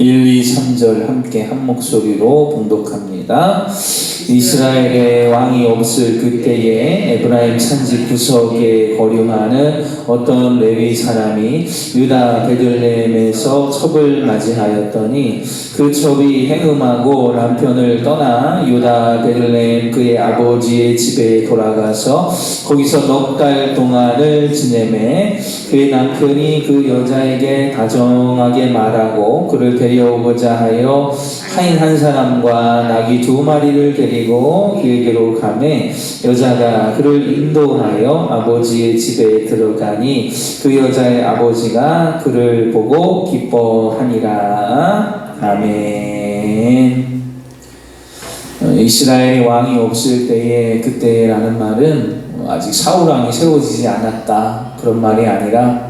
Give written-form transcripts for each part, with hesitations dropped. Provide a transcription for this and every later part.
1, 2, 3절 함께 한 목소리로 봉독합니다. 이스라엘의 왕이 없을 그때에 에브라임 산지 구석에 거류하는 어떤 레위 사람이 유다 베들레헴에서 첩을 맞이하였더니 그 첩이 행음하고 남편을 떠나 유다 베들레헴 그의 아버지의 집에 돌아가서 거기서 넉 달 동안을 지내매 그의 남편이 그 여자에게 다정하게 말하고 그를 데려오고자 하여 하인 한 사람과 나귀 2마리를 데리고 그에게로 가매 여자가 그를 인도하여 아버지의 집에 들어가니 그 여자의 아버지가 그를 보고 기뻐하니라. 아멘. 이스라엘의 왕이 없을 때에 그때라는 말은 아직 사울왕이 세워지지 않았다 그런 말이 아니라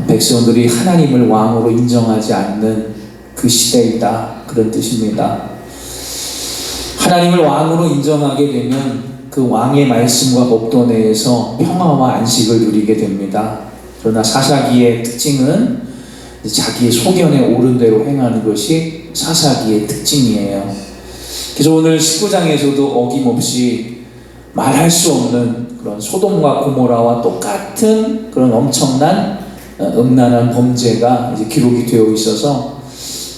백성들이 하나님을 왕으로 인정하지 않는 그 시대이다 그런 뜻입니다. 하나님을 왕으로 인정하게 되면 그 왕의 말씀과 법도 내에서 평화와 안식을 누리게 됩니다. 그러나 사사기의 특징은 자기의 소견에 옳은 대로 행하는 것이 사사기의 특징이에요. 그래서 오늘 19장에서도 어김없이 말할 수 없는 그런 소돔과 고모라와 똑같은 그런 엄청난 음란한 범죄가 이제 기록이 되어 있어서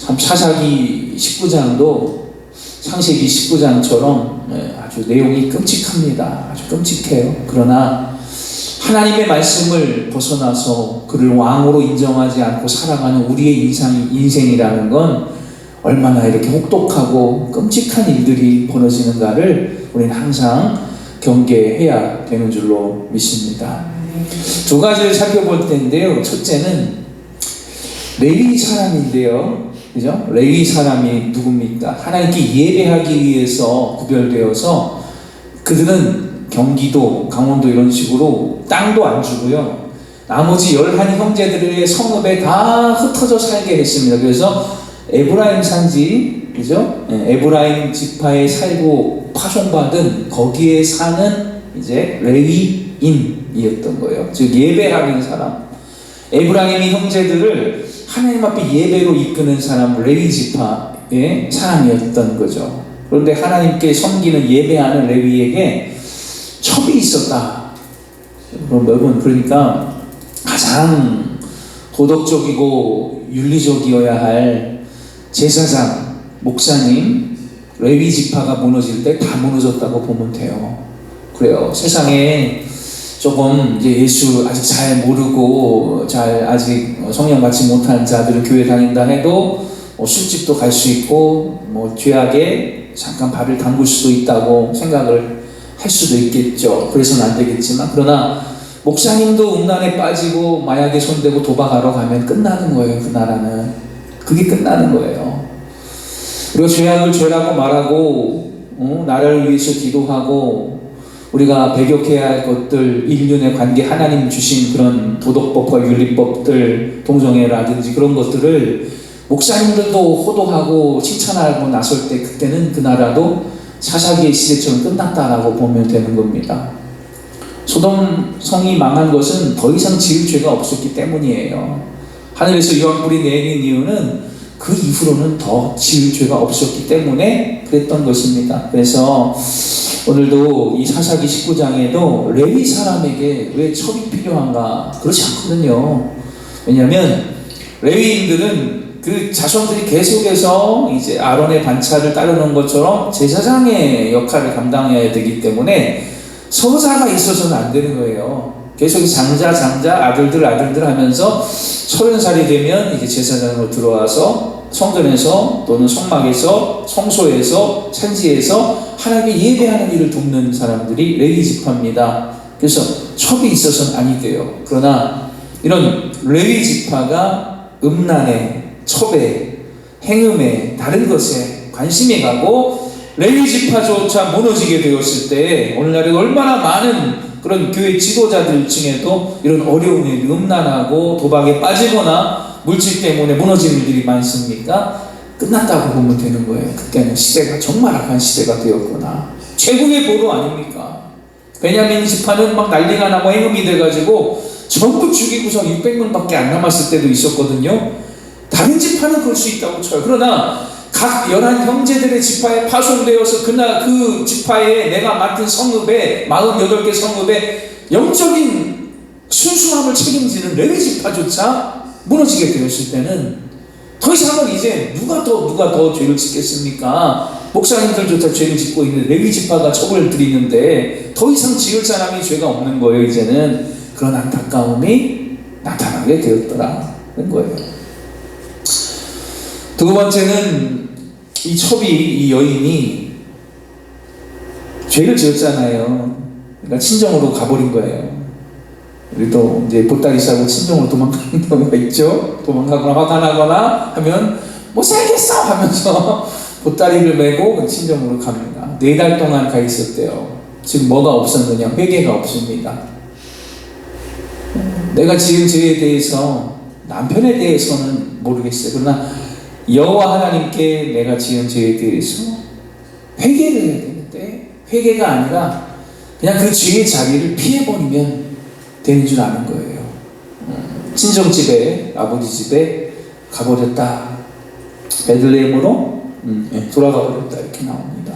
참 사사기 19장도 창세기 19장처럼 아주 내용이 끔찍합니다. 아주 끔찍해요. 그러나 하나님의 말씀을 벗어나서 그를 왕으로 인정하지 않고 살아가는 우리의 인생이라는 건 얼마나 이렇게 혹독하고 끔찍한 일들이 벌어지는가를 우리는 항상 경계해야 되는 줄로 믿습니다. 2가지를 살펴볼 텐데요. 첫째는 레위 사람인데요. 그죠? 레위 사람이 누굽니까? 하나님께 예배하기 위해서 구별되어서 그들은 경기도, 강원도 이런 식으로 땅도 안 주고요. 나머지 11 형제들의 성읍에 다 흩어져 살게 했습니다. 그래서 에브라임 산지, 그죠? 에브라임 지파에 살고 파송받은 거기에 사는 이제 레위인이었던 거예요. 즉 예배하는 사람. 에브라임이 형제들을 하나님 앞에 예배로 이끄는 사람 레위 지파의 사람이었던 거죠. 그런데 하나님께 섬기는 예배하는 레위에게 첩이 있었다. 여러분 그러니까 가장 도덕적이고 윤리적이어야 할 제사장, 목사님, 레위 지파가 무너질 때 다 무너졌다고 보면 돼요. 그래요. 세상에 조금 이제 예수 아직 잘 모르고 잘 아직 성령 받지 못한 자들은 교회 다닌다 해도 술집도 갈 수 있고 죄악에 잠깐 발을 담글 수도 있다고 생각을 할 수도 있겠죠. 그래서는 안 되겠지만 그러나 목사님도 음란에 빠지고 마약에 손대고 도박하러 가면 끝나는 거예요. 그 나라는 그게 끝나는 거예요. 우리가 죄악을 죄라고 말하고 나라를 위해서 기도하고 우리가 배격해야 할 것들, 인륜의 관계, 하나님 주신 그런 도덕법과 윤리법들, 동성애라든지 그런 것들을 목사님들도 호도하고 칭찬하고 나설 때 그때는 그 나라도 사사기의 시대처럼 끝났다라고 보면 되는 겁니다. 소돔 성이 망한 것은 더 이상 지을 죄가 없었기 때문이에요. 하늘에서 유황불이 내린 이유는 그 이후로는 더 지을 죄가 없었기 때문에 그랬던 것입니다. 그래서 오늘도 이 사사기 19장에도 레위 사람에게 왜 첩이 필요한가? 그렇지 않거든요. 왜냐하면 레위인들은 그 자손들이 계속해서 이제 아론의 반차를 따르는 것처럼 제사장의 역할을 감당해야 되기 때문에 서자가 있어서는 안 되는 거예요. 계속 장자 아들들 하면서 30살이 되면 이제 제사장으로 들어와서 성전에서 또는 성막에서 성소에서 산지에서 하나님께 예배하는 일을 돕는 사람들이 레위 지파입니다. 그래서 첩이 있어서는 아니 돼요. 그러나 이런 레위 지파가 음란에, 첩에, 행음에, 다른 것에 관심이 가고 레위 지파조차 무너지게 되었을 때 오늘날에 얼마나 많은 그런 교회 지도자들 중에도 이런 어려운 일, 음란하고 도박에 빠지거나 물질 때문에 무너지는 일들이 많습니까? 끝났다고 보면 되는 거예요. 그때는 시대가 정말 악한 시대가 되었구나. 최고의 보루 아닙니까? 베냐민 지파는 막 난리가 나고 행음이 돼가지고 전부 죽이고서 600명밖에 안 남았을 때도 있었거든요. 다른 지파 지파는 그럴 수 있다고 쳐요. 그러나 각 11 형제들의 지파에 파송되어서 그날 그 지파에 내가 맡은 성읍에 48개 성읍에 영적인 순수함을 책임지는 레위 지파조차 무너지게 되었을 때는 더 이상은 이제 누가 더 죄를 짓겠습니까? 목사님들조차 죄를 짓고 있는 레위 지파가 처벌을 드리는데 더 이상 지을 사람이 죄가 없는 거예요. 이제는 그런 안타까움이 나타나게 되었더라는 거예요. 두 번째는 이 첩이, 이 여인이 죄를 지었잖아요. 그러니까 친정으로 가버린 거예요. 우리도 이제 보따리 싸고 친정으로 도망가는 경우가 있죠. 도망가거나 화가 나거나 하면 못 살겠어 하면서 보따리를 메고 친정으로 갑니다. 4달 동안 가 있었대요. 지금 뭐가 없었느냐? 회개가 없습니다. 내가 지은 죄에 대해서, 남편에 대해서는 모르겠어요. 그러나 여호와 하나님께 내가 지은 죄에 대해서 회개를 해야 되는데 회개가 아니라 그냥 그 죄의 자리를 피해버리면 되는 줄 아는 거예요. 친정집에, 아버지 집에 가버렸다. 베들레헴으로 돌아가 버렸다. 이렇게 나옵니다.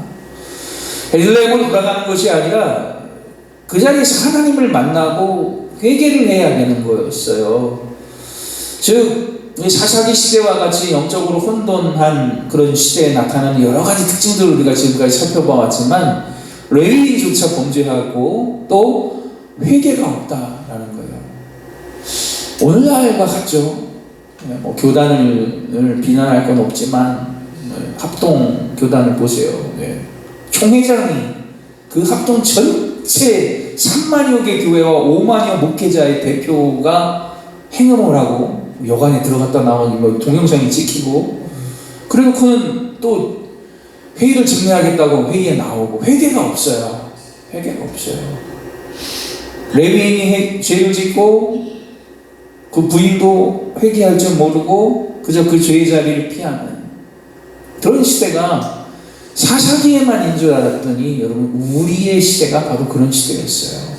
베들레헴으로 돌아가는 것이 아니라 그 자리에서 하나님을 만나고 회개를 해야 되는 거였어요. 즉 사사기 시대와 같이 영적으로 혼돈한 그런 시대에 나타나는 여러 가지 특징들을 우리가 지금까지 살펴봐왔지만 레위조차 범죄하고 또 회개가 없다라는 거예요. 오늘날과 같죠. 뭐 교단을 비난할 건 없지만 합동 교단을 보세요. 총회장이 그 합동 전체 3만여 개 교회와 5만여 목회자의 대표가 행음을 하고 여관에 들어갔다 나오니 뭐 동영상이 찍히고 그래놓고는 또 회의를 증례하겠다고 회의에 나오고 회개가 없어요. 회개가 없어요. 레위인이 죄를 짓고 그 부인도 회개할 줄 모르고 그저 그 죄의 자리를 피하는 그런 시대가 사사기에만인 줄 알았더니 여러분 우리의 시대가 바로 그런 시대였어요.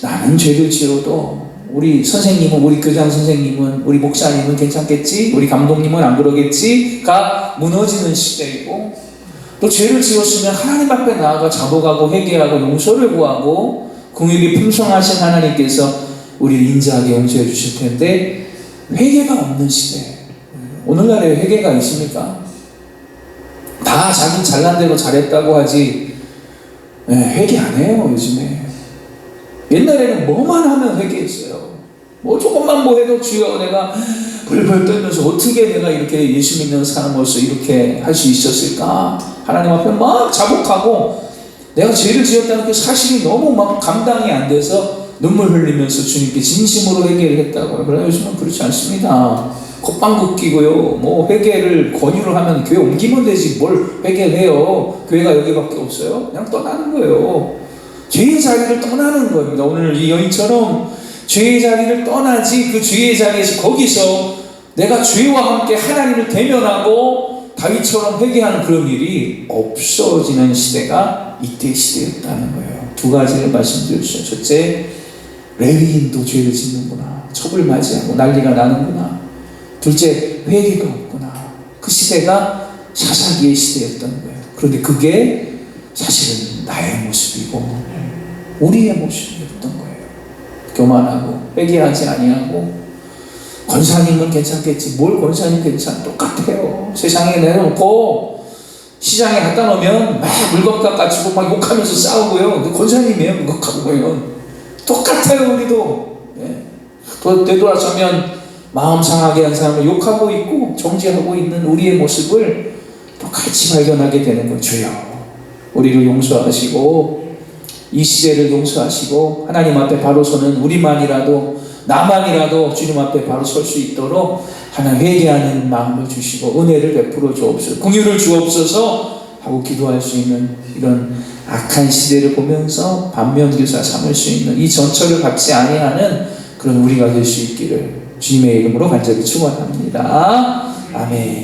나는 죄를 지어도 우리 선생님은, 우리 교장 선생님은, 우리 목사님은 괜찮겠지? 우리 감독님은 안 그러겠지?가 무너지는 시대이고 또 죄를 지었으면 하나님 앞에 나아가 자복하고 회개하고 용서를 구하고 긍휼이 풍성하신 하나님께서 우리를 인자하게 용서해 주실 텐데 회개가 없는 시대. 오늘날에 회개가 있습니까? 다 자기 잘난 대로 잘했다고 하지 회개 안 해요 요즘에. 옛날에는 뭐만 하면 회개했어요. 뭐 조금만 뭐 해도 주여 내가 벌벌 떨면서 어떻게 내가 이렇게 예수 믿는 사람으로서 이렇게 할 수 있었을까? 하나님 앞에 막 자복하고 내가 죄를 지었다는 그 사실이 너무 막 감당이 안 돼서 눈물 흘리면서 주님께 진심으로 회개를 했다고요. 그러나 요즘은 그렇지 않습니다. 콧방귀 끼고요. 뭐 회개를 권유를 하면 교회 옮기면 되지 뭘 회개를 해요. 교회가 여기밖에 없어요. 그냥 떠나는 거예요. 죄의 자리를 떠나는 겁니다. 오늘 이 여인처럼 죄의 자리를 떠나지 그 죄의 자리에서 거기서 내가 죄와 함께 하나님을 대면하고 다윗처럼 회개하는 그런 일이 없어지는 시대가 이때 시대였다는 거예요. 두 가지를 말씀드렸어요. 첫째, 레위인도 죄를 짓는구나. 첩을 맞이하고 난리가 나는구나. 둘째, 회개가 없구나. 그 시대가 사사기의 시대였던 거예요. 그런데 그게 사실은 나의 모습이고 우리의 모습이었던 거예요. 교만하고 회개하지 아니하고 권사님은 괜찮겠지. 뭘 권사님 괜찮아. 똑같아요. 세상에 내놓고 시장에 갖다 놓으면 막 물건 깎아치고 막 욕하면서 싸우고요. 그 권사님이에요. 물건하고 보면 똑같아요. 우리도 되돌아서면 마음 상하게 한 사람을 욕하고 있고 정죄하고 있는 우리의 모습을 똑같이 발견하게 되는 거예요. 주여 우리를 용서하시고 이 시대를 용서하시고 하나님 앞에 바로 서는 우리만이라도 나만이라도 주님 앞에 바로 설 수 있도록 하나님 회개하는 마음을 주시고 은혜를 베풀어 주옵소서. 긍휼을 주옵소서 하고 기도할 수 있는 이런 악한 시대를 보면서 반면교사 삼을 수 있는 이 전철을 갖지 아니하는 그런 우리가 될 수 있기를 주님의 이름으로 간절히 축원합니다. 아멘.